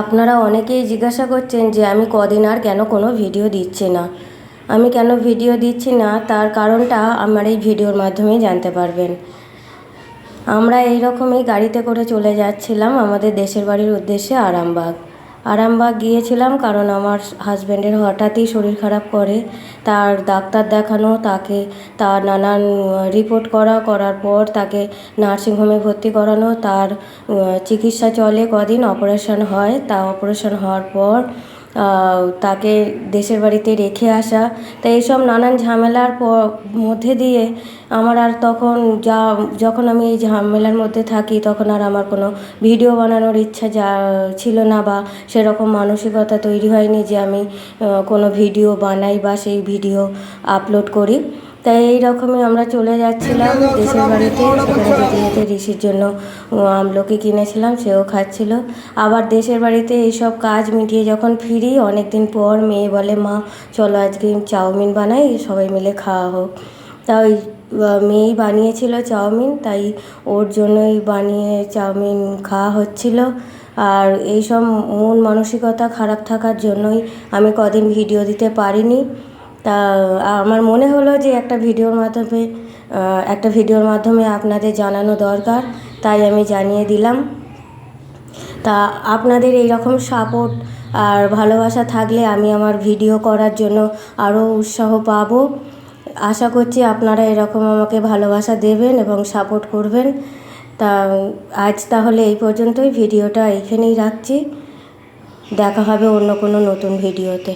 আপনারা অনেকেই জিজ্ঞাসা করছেন যে আমি কদিন আর কেন কোনো ভিডিও দিচ্ছি না। আমি কেন ভিডিও দিচ্ছি না তার কারণটা আমার এই ভিডিওর মাধ্যমেই জানতে পারবেন। আমরা এই রকমই গাড়িতে করে চলে যাচ্ছিলাম আমাদের দেশের বাড়ির উদ্দেশ্যে আরামবাগ। আরামবাগ গিয়েছিলাম কারণ আমার হাজব্যান্ডের হঠাৎই শরীর খারাপ করে। তার ডাক্তার দেখানো, তাকে তার নানান রিপোর্ট করার পর তাকে নার্সিংহোমে ভর্তি করানো, তার চিকিৎসা চলে কদিন, অপারেশন হয়। তা অপারেশন হওয়ার পর তাকে দেশের বাড়িতে রেখে আসা। তো এইসব নানান ঝামেলার মধ্যে দিয়ে আমার আর যখন আমি এই ঝামেলার মধ্যে থাকি তখন আর আমার কোনো ভিডিও বানানোর ইচ্ছা ছিল না, বা সেরকম মানসিকতা তৈরি হয়নি যে আমি কোনো ভিডিও বানাই বা সেই ভিডিও আপলোড করি। তাই এই রকমই আমরা চলে যাচ্ছিলাম দেশের বাড়িতে। সেখানে যেতে যেতে ঋষির জন্য আমলকি কিনেছিলাম, সেও খাচ্ছিল। আবার দেশের বাড়িতে এইসব কাজ মিটিয়ে যখন ফিরি অনেক দিন পর মেয়ে বলে, মা চলো আজকে চাউমিন বানাই, সবাই মিলে খাওয়া হোক। তাই মেয়েই বানিয়েছিল চাউমিন, তাই ওর জন্যই বানিয়ে চাউমিন খাওয়া হচ্ছিল। আর এইসব মন মানসিকতা খারাপ থাকার জন্যই আমি কদিন ভিডিও দিতে পারিনি। তা আমার মনে হলো যে একটা ভিডিওর মাধ্যমে আপনাদের জানানো দরকার, তাই আমি জানিয়ে দিলাম। তা আপনাদের এই রকম সাপোর্ট আর ভালোবাসা থাকলে আমি আমার ভিডিও করার জন্য আরও উৎসাহ পাবো। আশা করছি আপনারা এরকম আমাকে ভালোবাসা দেবেন এবং সাপোর্ট করবেন। তা আজ তাহলে এই পর্যন্তই, ভিডিওটা এইখানেই রাখছি। দেখা হবে অন্য কোনো নতুন ভিডিওতে।